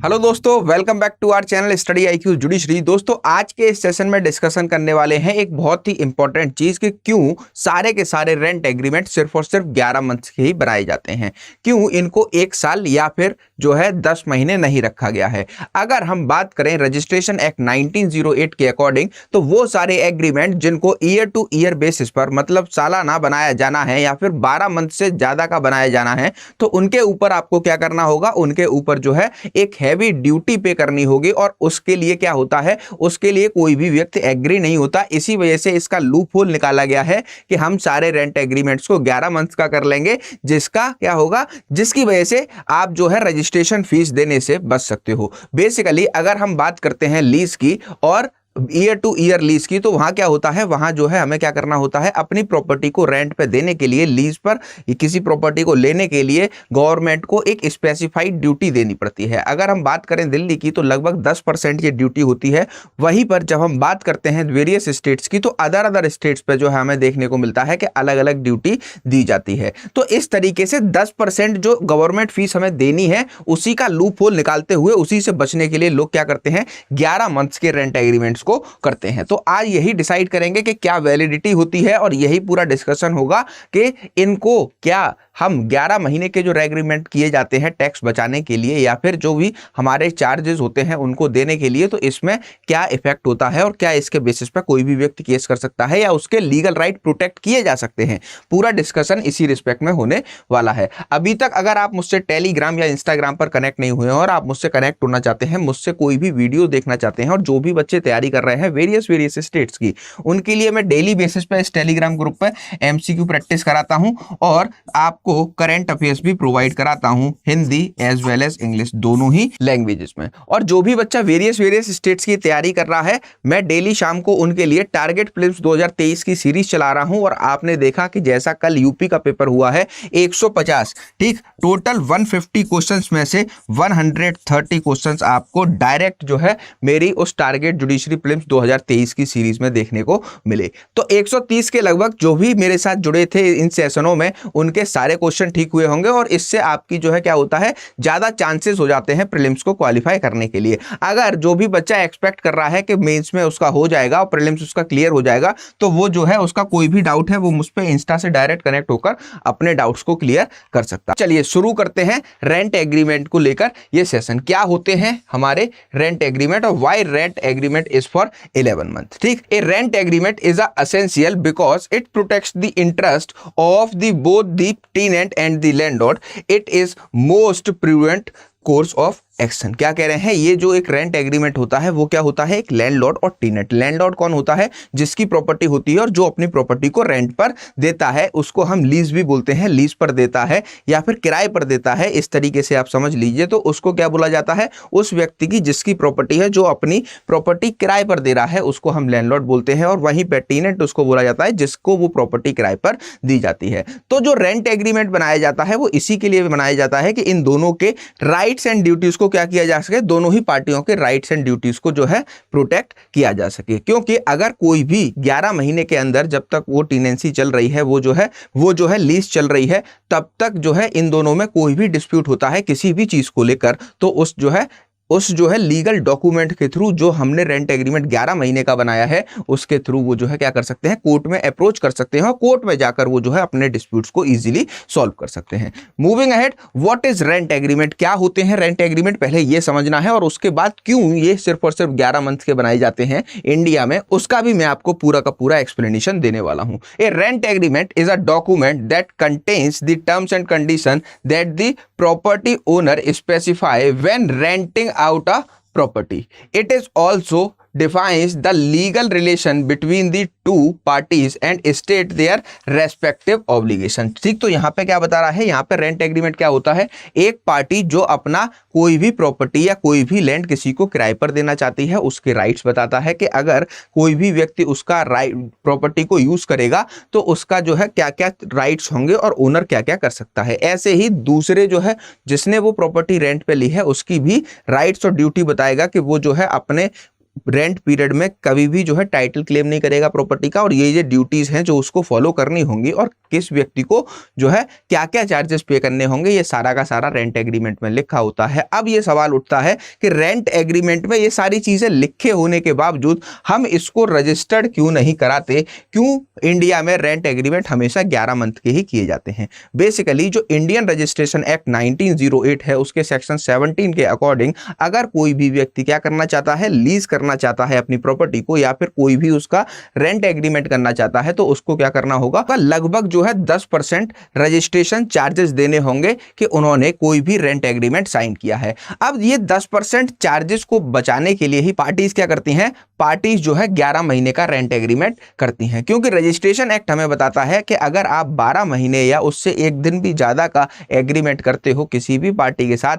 Hello दोस्तों, welcome back to our channel Study IQ judiciary. दोस्तों, आज के इस सेशन में डिस्कशन करने वाले हैं एक बहुत ही इंपॉर्टेंट चीज कि क्यों सारे के सारे रेंट एग्रीमेंट सिर्फ और सिर्फ 11 मंथ के ही बनाए जाते हैं, क्यों इनको 1 साल या फिर जो है 10 महीने नहीं रखा गया है। अगर हम बात करें रजिस्ट्रेशन एक्ट 1908 के अकॉर्डिंग, तो वो सारे एग्रीमेंट जिनको ईयर टू ईयर बेसिस पर मतलब सालाना बनाया जाना है या फिर 12 मंथ से ज्यादा का बनाया जाना है, तो उनके ऊपर आपको क्या करना होगा, उनके ऊपर जो है एक हैवी ड्यूटी पे करनी होगी। और उसके लिए क्या होता है, उसके लिए कोई भी व्यक्ति एग्री नहीं होता। इसी वजह से इसका लूप होल निकाला गया है कि हम सारे रेंट एग्रीमेंट्स को 11 मंथ का कर लेंगे, जिसका क्या होगा, जिसकी वजह से आप जो है रजिस्ट्रेशन फीस देने से बच सकते हो। बेसिकली अगर हम बात करते हैं लीज की और ईयर टू ईयर लीज की, तो वहां क्या होता है, वहां जो है हमें क्या करना होता है, अपनी प्रॉपर्टी को रेंट पे देने के लिए, लीज पर किसी प्रॉपर्टी को लेने के लिए गवर्नमेंट को एक स्पेसिफाइड ड्यूटी देनी पड़ती है। अगर हम बात करें दिल्ली की, तो लगभग 10% ये ड्यूटी होती है। वहीं पर जब हम बात करते हैं वेरियस स्टेट्स की, तो अदर स्टेट्स पे जो है हमें देखने को मिलता है कि अलग अलग ड्यूटी दी जाती है। तो इस तरीके से 10% जो गवर्नमेंट फीस हमें देनी है, उसी का लूप होल निकालते हुए, उसी से बचने के लिए लोग क्या करते हैं, 11 मंथ्स के रेंट एग्रीमेंट्स को करते हैं। तो आज यही डिसाइड करेंगे कि क्या वैलिडिटी होती है और यही पूरा डिस्कशन होगा कि इनको क्या हम 11 महीने के जो एग्रीमेंट किए जाते हैं टैक्स बचाने के लिए या फिर जो भी हमारे चार्जेस होते हैं उनको देने के लिए, तो इसमें क्या इफेक्ट होता है और क्या इसके बेसिस पर कोई भी व्यक्ति केस कर सकता है या उसके लीगल राइट प्रोटेक्ट किए जा सकते हैं। पूरा डिस्कशन इसी रिस्पेक्ट में होने वाला है। अभी तक अगर आप मुझसे टेलीग्राम या इंस्टाग्राम पर कनेक्ट नहीं हुए हैं और आप मुझसे कनेक्ट होना चाहते हैं, मुझसे कोई भी वीडियो देखना चाहते हैं, और जो भी बच्चे तैयारी कर रहे हैं वेरियस स्टेट्स की, उनके लिए मैं डेली बेसिस पे इस टेलीग्राम ग्रुप पे एमसीक्यू प्रैक्टिस कराता हूं और आपको करंट अफेयर्स भी प्रोवाइड कराता हूं, Hindi as well as English, दोनों ही लैंग्वेजेस में। और जो भी बच्चा वेरियस स्टेट्स की तैयारी कर रहा है, मैं डेली शाम को उनके लिए टारगेट प्रीलिम्स 2023 की सीरीज चला रहा हूं। और आपने देखा कि जैसा कल यूपी का पेपर हुआ है 150, ठीक, टोटल 150 क्वेश्चंस में से 130 क्वेश्चंस आपको डायरेक्ट जो है मेरी उस टारगेट जुडिशरी प्रीलिम्स 2023 की सीरीज में देखने को मिले। तो 130 के लगभग जो भी मेरे साथ जुड़े थे इन सेशनों में, उनके सारे क्वेश्चन ठीक हुए होंगे और इससे आपकी जो है क्या होता है, ज्यादा चांसेस हो जाते हैं प्रीलिम्स को क्वालिफाई करने के लिए। अगर जो भी बच्चा एक्सपेक्ट कर रहा है कि मेंस में उसका हो जाएगा और प्रीलिम्स उसका क्लियर हो जाएगा, तो वो जो है उसका कोई भी डाउट है वो मुझ पे इंस्टा से डायरेक्ट कनेक्ट होकर अपने डाउट्स को क्लियर कर सकता है। चलिए शुरू करते हैं रेंट एग्रीमेंट को लेकर ये सेशन। क्या होते हैं हमारे रेंट एग्रीमेंट और why rent agreement is for 11 month, ठीक। A rent agreement is essential because it protects the interest of the both the tenant and the landlord. It is most prudent course of action. क्या कह रहे हैं, ये जो एक rent agreement होता है वो क्या होता है, एक लैंडलॉर्ड और टेनेंट। लैंडलॉर्ड कौन होता है, जिसकी प्रॉपर्टी होती है और जो अपनी प्रॉपर्टी को रेंट पर देता है, उसको हम लीज भी बोलते हैं, लीज पर देता है या फिर किराए पर देता है, इस तरीके से आप समझ लीजिए। तो उसको क्या बोला जाता है, उस व्यक्ति की जिसकी प्रॉपर्टी है, जो अपनी प्रॉपर्टी किराए पर दे रहा है, उसको हम लैंडलॉर्ड बोलते हैं। और वहीं पर टेनेंट उसको बोला जाता है जिसको वो प्रॉपर्टी किराए पर दी जाती है। तो जो रेंट एग्रीमेंट बनाया जाता है वो इसी के लिए बनाया जाता है कि इन दोनों के राइट्स एंड ड्यूटीज क्या किया जा सके, दोनों ही पार्टियों के राइट्स एंड ड्यूटीज को जो है प्रोटेक्ट किया जा सके। क्योंकि अगर कोई भी 11 महीने के अंदर, जब तक वो टेनेंसी चल रही है, वो जो है लीज चल रही है, तब तक जो है इन दोनों में कोई भी डिस्प्यूट होता है किसी भी चीज को लेकर, तो उस जो है लीगल डॉक्यूमेंट के थ्रू, जो हमने रेंट एग्रीमेंट 11 महीने का बनाया है, उसके थ्रू वो जो है क्या कर सकते हैं, कोर्ट में अप्रोच कर सकते हैं और कोर्ट में जाकर वो जो है अपने डिस्प्यूट्स को इजीली सॉल्व कर सकते हैं। Moving ahead, what is rent agreement, क्या होते हैं रेंट एग्रीमेंट, पहले ये समझना है। और उसके बाद क्यों ये सिर्फ और सिर्फ 11 मंथ के बनाए जाते हैं इंडिया में, उसका भी मैं आपको पूरा का पूरा एक्सप्लेनेशन देने वाला हूं। A rent agreement is a document that contains the terms and condition that the property owner specify when renting out a property. It is also defines the legal relation between the two parties and state their respective obligation। ठीक, तो यहाँ पे क्या बता रहा है, यहाँ पे रेंट एग्रीमेंट क्या होता है, एक पार्टी जो अपना कोई भी प्रॉपर्टी या कोई भी लैंड किसी को किराए पर देना चाहती है, उसके राइट्स बताता है कि अगर कोई भी व्यक्ति उसका राइट प्रॉपर्टी को यूज करेगा तो उसका जो है क्या क्या राइट्स होंगे और ओनर क्या क्या कर सकता है। ऐसे ही दूसरे जो है जिसने वो प्रॉपर्टी रेंट पे ली है, उसकी भी राइट्स और ड्यूटी बताएगा कि वो जो है अपने रेंट पीरियड में कभी भी जो है टाइटल क्लेम नहीं करेगा प्रॉपर्टी का, और ये ड्यूटीज हैं जो उसको फॉलो करनी होंगी और किस व्यक्ति को जो है क्या क्या चार्जेस पे करने होंगे, ये सारा का सारा रेंट एग्रीमेंट में लिखा होता है। अब ये सवाल उठता है कि रेंट एग्रीमेंट में ये सारी चीजें लिखे होने के बावजूद हम इसको रजिस्टर्ड क्यों नहीं कराते, क्यों इंडिया में रेंट एग्रीमेंट हमेशा 11 मंथ के ही किए जाते हैं। बेसिकली जो इंडियन रजिस्ट्रेशन एक्ट 1908 है उसके सेक्शन 17 के अकॉर्डिंग अगर कोई भी व्यक्ति क्या करना चाहता है, लीज करना चाहता है अपनी प्रॉपर्टी को या फिर कोई भी उसका रेंट एग्रीमेंट करना चाहता है, तो उसको क्या करना होगा, लगभग जो है 10% रजिस्ट्रेशन चार्जेस देने होंगे कि उन्होंने कोई भी रेंट एग्रीमेंट साइन किया है। अब ये 10% चार्जेस को बचाने के लिए ही पार्टीज क्या करती हैं, पार्टीज जो है 11 महीने का रेंट एग्रीमेंट करती हैं, क्योंकि रजिस्ट्रेशन एक्ट हमें बताता है कि अगर आप 12 महीने या उससे एक दिन भी ज्यादा का एग्रीमेंट करते हो किसी भी पार्टी के साथ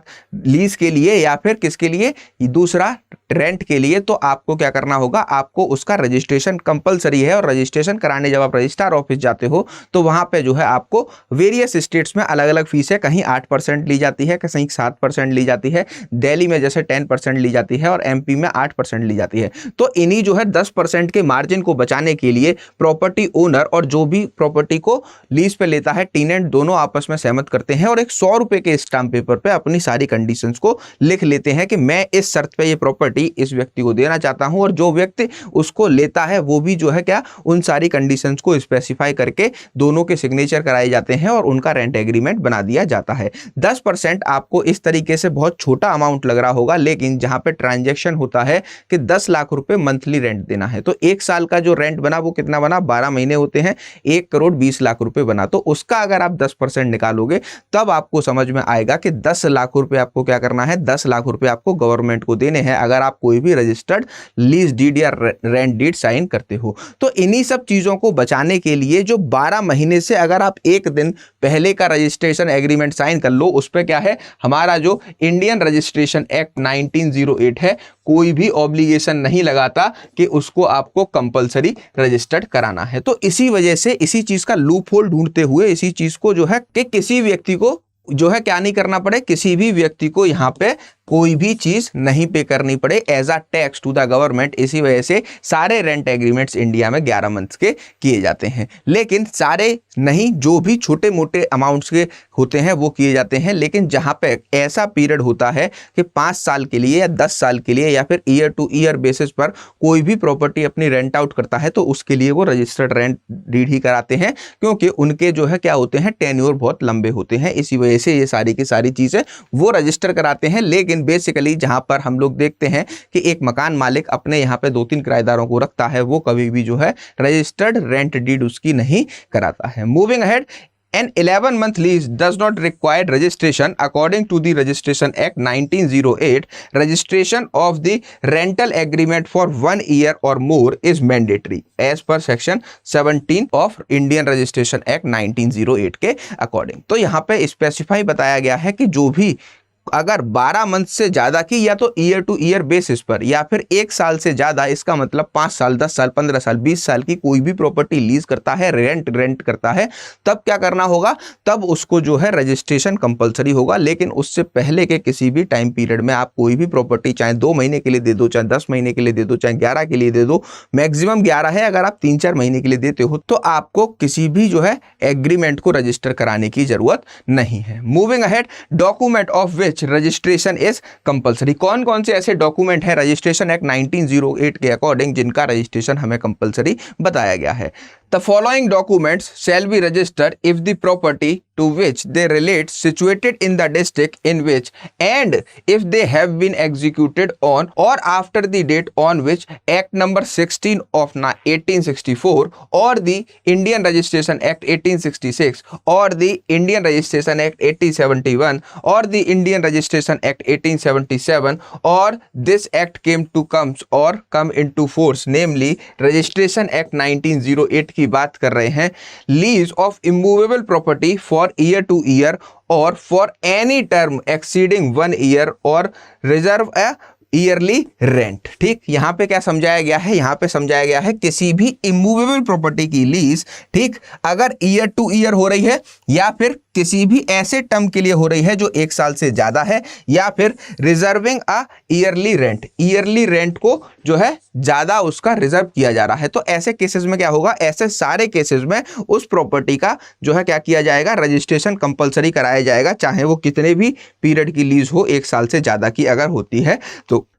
लीज के लिए या फिर किसके लिए, दूसरा रेंट के लिए, तो आपको क्या करना होगा, आपको उसका रजिस्ट्रेशन कंपलसरी है। और रजिस्ट्रेशन कराने जब आप रजिस्ट्रार ऑफिस जाते हो तो वहां पे जो है आपको वेरियस स्टेट्स में अलग अलग फीस है, कहीं 8% ली जाती है, कहीं 7% ली जाती है, दिल्ली में जैसे 10% ली जाती है और एमपी में 8% ली जाती है। तो इन्हीं जो है 10% के मार्जिन को बचाने के लिए प्रॉपर्टी ओनर और जो भी प्रॉपर्टी को लीज पे लेता है टेनेंट दोनों आपस में सहमत करते हैं और एक 100 रुपए के स्टाम्प पेपर पे अपनी सारी कंडीशंस को लिख लेते हैं कि मैं इस शर्त पे ये प्रॉपर्टी इस व्यक्ति को देना चाहता हूं, और जो व्यक्ति उसको लेता है वो भी जो है क्या उन सारी कंडीशंस को स्पेसिफाई करके दोनों के सिग्नेचर कराए जाते हैं और उनका रेंट एग्रीमेंट बना दिया जाता है। 10% आपको इस तरीके से बहुत छोटा अमाउंट लग रहा होगा, लेकिन जहां पे ट्रांजैक्शन होता है कि 10 लाख रुपए मंथली रेंट देना है, तो एक साल का जो रेंट बना वो कितना बना, 12 महीने होते हैं, 1 करोड़ 20 लाख रुपए बना। तो उसका अगर आप 10% निकालोगे तब आपको समझ में आएगा कि 10 लाख रुपए आपको क्या करना है, 10 लाख रुपए आपको गवर्नमेंट को देने हैं अगर आप कोई भी रजिस्टर्ड लीज डीड या रेंट डीड साइन करते हो। तो इन्हीं सब चीजों को बचाने के लिए जो 12 महीने से अगर आप एक दिन पहले का रजिस्ट्रेशन एग्रीमेंट साइन कर लो, उस पे क्या है, हमारा जो इंडियन रजिस्ट्रेशन एक्ट 1908 है, कोई भी ऑब्लिगेशन नहीं लगाता कि उसको आपको कंपलसरी रजिस्टर्ड कराना है। तो इसी वजह से इसी चीज का लूप होल ढूंढते हुए इसी चीज को जो है कि किसी व्यक्ति को जो है क्या नहीं करना पड़े, किसी भी व्यक्ति को यहाँ पे कोई भी चीज नहीं पे करनी पड़े as a tax to the government. इसी वजह से सारे रेंट एग्रीमेंट्स इंडिया में 11 मंथ्स के किए जाते हैं, लेकिन सारे नहीं, जो भी छोटे मोटे अमाउंट्स के होते हैं वो किए जाते हैं। लेकिन जहां पे ऐसा पीरियड होता है कि 5 साल के लिए या 10 साल के लिए या फिर ईयर टू ईयर बेसिस पर कोई भी प्रॉपर्टी अपनी रेंट आउट करता है, तो उसके लिए वो रजिस्टर्ड रेंट डीड ही कराते हैं, क्योंकि उनके जो है क्या होते हैं, टेन्योर बहुत लंबे होते हैं। इसी वजह से ये सारी की सारी चीजें वो रजिस्टर कराते हैं। लेकिन बेसिकली जहां पर हम लोग देखते हैं कि एक मकान मालिक अपने यहां पे 2-3 किराएदारों को रखता है, वो कभी भी जो है रजिस्टर्ड रेंट डीड उसकी नहीं कराता है। Moving ahead, An 11-month lease does not require registration according to the Registration Act 1908. Registration of the rental agreement for 1 year or more is mandatory as per section 17 of Indian Registration Act 1908 के according। तो यहाँ पे specify बताया गया है कि जो भी अगर 12 मंथ से ज्यादा की या तो ईयर टू ईयर बेसिस पर या फिर 1 साल से ज्यादा, इसका मतलब 5 साल 10 साल 15 साल 20 साल की कोई भी प्रॉपर्टी लीज करता है, रेंट करता है, तब क्या करना होगा, तब उसको जो है रजिस्ट्रेशन कंपलसरी होगा। लेकिन उससे पहले के किसी भी टाइम पीरियड में आप कोई भी प्रॉपर्टी चाहे 2 महीने के लिए दे दो, चाहे 10 महीने के लिए दे दो, चाहे 11 के लिए दे दो, मैक्सिमम 11 है, अगर आप 3-4 महीने के लिए देते हो तो आपको किसी भी जो है एग्रीमेंट को रजिस्टर कराने की जरूरत नहीं है। Moving ahead, document of which registration is compulsory. कौन कौन से ऐसे डॉक्यूमेंट है रजिस्ट्रेशन एक्ट 1908 के अकॉर्डिंग जिनका रजिस्ट्रेशन हमें कंपलसरी बताया गया है। The following documents shall be registered if the property to which they relate situated in the district in which and if they have been executed on or after the date on which Act number 16 of 1864 or the Indian Registration Act 1866 or the Indian Registration Act 1871 or the Indian Registration Act 1877 or this act came into force, namely Registration Act 1908 की बात कर रहे हैं। Lease of immovable property for year to year और for any term exceeding 1 year और reserve a yearly rent. ठीक, यहां पे क्या समझाया गया है, यहां पे समझाया गया है किसी भी इमूवेबल प्रॉपर्टी की लीज, ठीक, अगर ईयर टू ईयर हो रही है या फिर किसी भी ऐसे टर्म के लिए हो रही है जो 1 साल से ज्यादा है, या फिर रिजर्विंग अ ईयरली रेंट, ईयरली रेंट को जो है ज्यादा उसका रिजर्व किया जा रहा है। तो ऐसे केसेस में क्या होगा, ऐसे सारे केसेस में उस प्रॉपर्टी का जो है क्या किया जाएगा, रजिस्ट्रेशन कंपलसरी कराया जाएगा, चाहे वो कितने भी पीरियड की लीज हो, 1 साल से ज्यादा की अगर होती है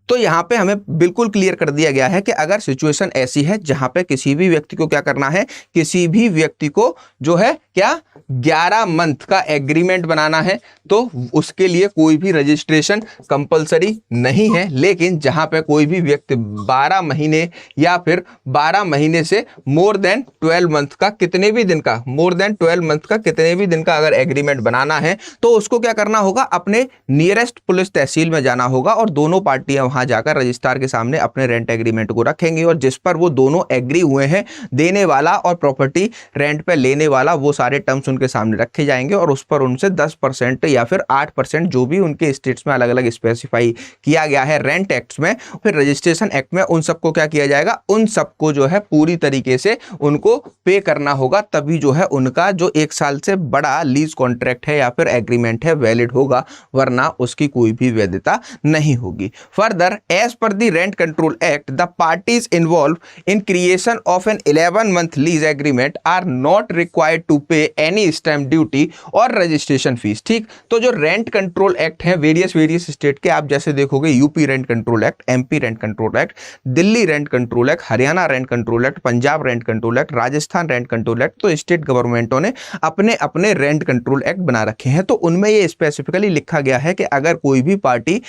तो यहाँ पे हमें बिल्कुल क्लियर कर दिया गया है कि अगर सिचुएशन ऐसी है जहां पे किसी भी व्यक्ति को क्या करना है, किसी भी व्यक्ति को जो है क्या 11 मंथ का एग्रीमेंट बनाना है, तो उसके लिए कोई भी रजिस्ट्रेशन कंपलसरी नहीं है। लेकिन जहां पे कोई भी व्यक्ति 12 महीने या फिर 12 महीने से मोर देन 12 मंथ का कितने भी दिन का, मोर देन 12 मंथ का कितने भी दिन का अगर एग्रीमेंट बनाना है, तो उसको क्या करना होगा, अपने नियरेस्ट पुलिस तहसील में जाना होगा और दोनों पार्टियां वहां जाकर रजिस्ट्रार के सामने अपने रेंट एग्रीमेंट को रखेंगे और जिस पर वो दोनों एग्री हुए हैं, देने वाला और प्रॉपर्टी रेंट पे लेने वाला, वो सारे टर्म्स उनके सामने रखे जाएंगे और उस पर उनसे 10% या फिर 8% जो भी उनके स्टेट्स में अलग अलग स्पेसिफाई किया गया है रेंट एक्ट में, फिर रजिस्ट्रेशन एक्ट में, उन सबको क्या किया जाएगा, उन सबको जो है पूरी तरीके से उनको पे करना होगा, तभी जो है उनका जो 1 साल से बड़ा लीज कॉन्ट्रैक्ट है या फिर एग्रीमेंट है वैलिड होगा, वरना उसकी कोई भी वैधता नहीं होगी। Further, as per the Rent Control Act, the parties involved in creation of an 11-month lease agreement are not required to pay any stamp duty और registration fees। ठीक, तो जो रेंट कंट्रोल एक्ट है वेरियस स्टेट के, आप जैसे देखोगे UP rent control act, MP rent control act, Delhi rent control act, Haryana rent control act, Punjab rent control act, Rajasthan rent control act, तो स्टेट गवर्नमेंटों ने अपने अपने रेंट कंट्रोल एक्ट बना रखे हैं। तो उनमें ये स्पेसिफिकली लिखा गया है कि अगर कोई भी पार्टी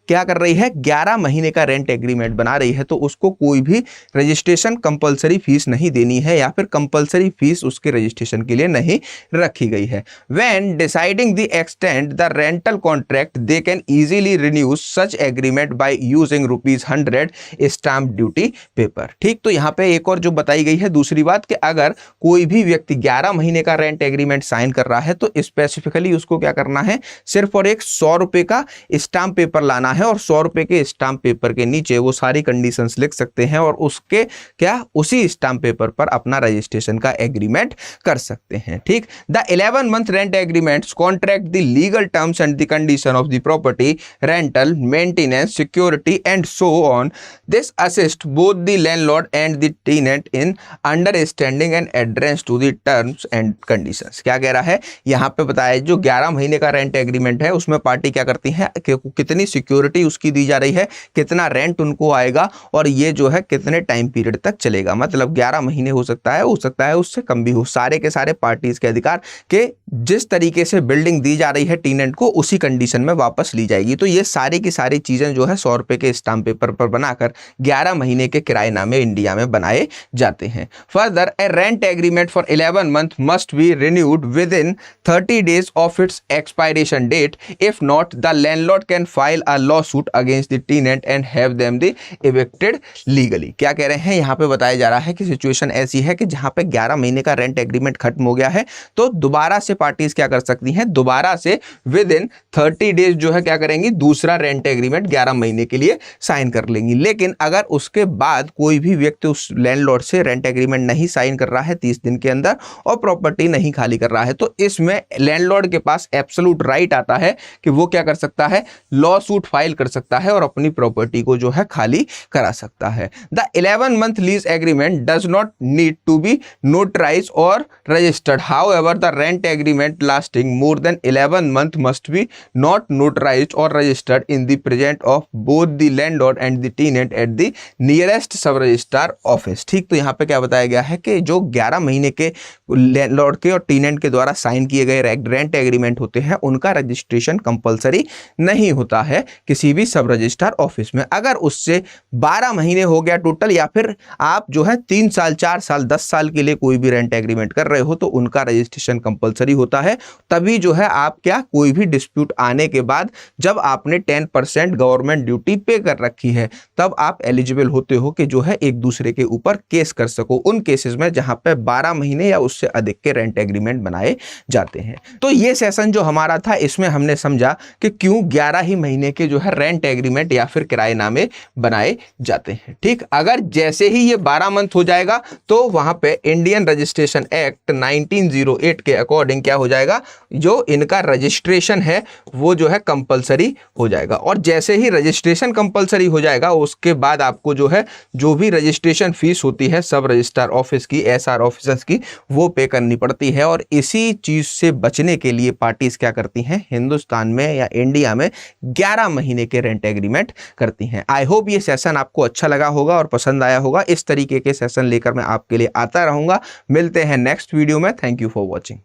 क्या कर रही है, 11 महीने का रेंट एग्रीमेंट बना रही है, तो उसको कोई भी रजिस्ट्रेशन कंपलसरी फीस नहीं देनी है या फिर कंपलसरी फीस उसके रजिस्ट्रेशन के लिए नहीं रखी गई है। When deciding the extend the rental contract they can easily renew such agreement by using ₹100 stamp duty paper. ठीक, तो यहाँ पे एक और जो बताई गई है दूसरी बात कि अगर कोई भी व्यक्ति 11 महीने का रेंट एग्रीमेंट साइन कर रहा है तो स्पेसिफिकली उसको क्या करना है, सिर्फ और एक ₹100 का स्टाम्प पेपर लाना है और ₹100 के स्टाम्प पेपर के नीचे वो सारी कंडीशंस लिख सकते हैं और उसके क्या उसी स्टाम्प पेपर पर अपना रजिस्ट्रेशन का एग्रीमेंट कर सकते हैं। ठीक, the 11 month rent agreements contract the legal terms and the condition of the property, rental, maintenance, security and so on. This assist both the landlord and the tenant in understanding and adherence to the terms and conditions. क्या कह रहा है यहाँ पे बताया, जो 11 महीने का रेंट एग्रीमेंट है उसमें पार्टी क्या करती है, कितनी सिक्योरिटी उसकी दी जा रही है, कितना रेंट उनको आएगा और ये जो है कितने टाइम पीरियड तक चलेगा, मतलब 11 महीने हो सकता है उससे कम भी हो, सारे के सारे पार्टीज के अधिकार के जिस तरीके से बिल्डिंग दी जा रही है टेनेंट को उसी कंडीशन में वापस ली जाएगी। तो ये सारी की सारी चीजें जो है ₹100 के स्टाम्प पेपर पर बनाकर 11 महीने के किराएनामे इंडिया में बनाए जाते हैं। Further, a rent agreement for 11 month must be renewed within 30 days of its expiration date. If not, the landlord can file a lawsuit against the tenant and have them the evicted legally. क्या कह रहे हैं यहाँ पे बताया जा रहा है कि सिचुएशन ऐसी है कि जहां पे 11 महीने का रेंट एग्रीमेंट खत्म हो गया है तो दोबारा से पार्टीज क्या कर सकती हैं, दोबारा से विद इन 30 डेज जो है क्या करेंगी, दूसरा रेंट एग्रीमेंट 11 महीने के लिए साइन कर लेंगी। लेकिन अगर उसके बाद कोई भी व्यक्ति उस लैंडलॉर्ड से रेंट एग्रीमेंट नहीं साइन कर रहा है 30 दिन के अंदर और प्रॉपर्टी नहीं खाली कर रहा है, तो इसमें लैंडलॉर्ड के पास एब्सोल्यूट राइट आता है कि वो क्या कर सकता है, लॉ सूट फाइल कर सकता है और अपनी प्रॉपर्टी को जो है खाली करा सकता है। The 11 month lease agreement does not need to be notarized और registered, however the rent agreement lasting more than 11 month must be not notarized और registered in the present of both the landlord and the tenant at the nearest sub registrar office. ठीक, तो यहाँ पे क्या बताया गया है कि जो 11 महीने के लैंडलॉर्ड के और टेनेंट के द्वारा साइन किए गए रेंट एग्रीमेंट होते हैं उनका रजिस्ट्रेशन कंपलसरी नहीं होता है किसी भी सब रजिस्ट्रार ऑफिस में। अगर उससे 12 महीने हो गया टोटल या फिर आप जो है 3 साल, 4 साल, 10 साल के लिए कोई भी रेंट एग्रीमेंट कर रहे हो तो उनका रजिस्ट्रेशन कंपलसरी होता है। तभी जो है आप क्या, कोई भी डिस्प्यूट आने के बाद जब आपने 10% गवर्नमेंट ड्यूटी पे कर रखी है तब आप एलिजिबल होते हो कि जो है एक दूसरे के ऊपर केस कर सको उन केसेस में जहां पे 12 महीने या उससे अधिक के रेंट एग्रीमेंट बनाए जाते हैं। तो ये सेशन जो हमारा था इसमें हमने समझा कि क्यों 11 ही महीने के जो है रेंट एग्रीमेंट या फिर किराएनामे बनाए जाते हैं। ठीक, अगर जैसे ही ये 12 मंथ हो जाएगा तो वहां पे इंडियन रजिस्ट्रेशन एक्ट 1908 के अकॉर्डिंग क्या हो जाएगा, जो इनका रजिस्ट्रेशन है वो जो है कंपलसरी हो जाएगा। और जैसे ही रजिस्ट्रेशन कंपलसरी हो जाएगा उसके बाद आपको जो है जो भी रजिस्ट्रेशन फीस होती है सब रजिस्ट्रार ऑफिस की, एसआर ऑफिसर्स की, वो पे करनी पड़ती है। और इसी चीज से बचने के लिए पार्टीज क्या करती हैं, हिंदुस्तान में या इंडिया में 11 महीने के रेंट एग्रीमेंट करती हैं। आई होप ये सेशन आपको अच्छा लगा होगा और पसंद आया होगा। इस तरीके के सेशन लेकर मैं आपके लिए आता रहूंगा। मिलते हैं नेक्स्ट वीडियो में। Thank you for watching.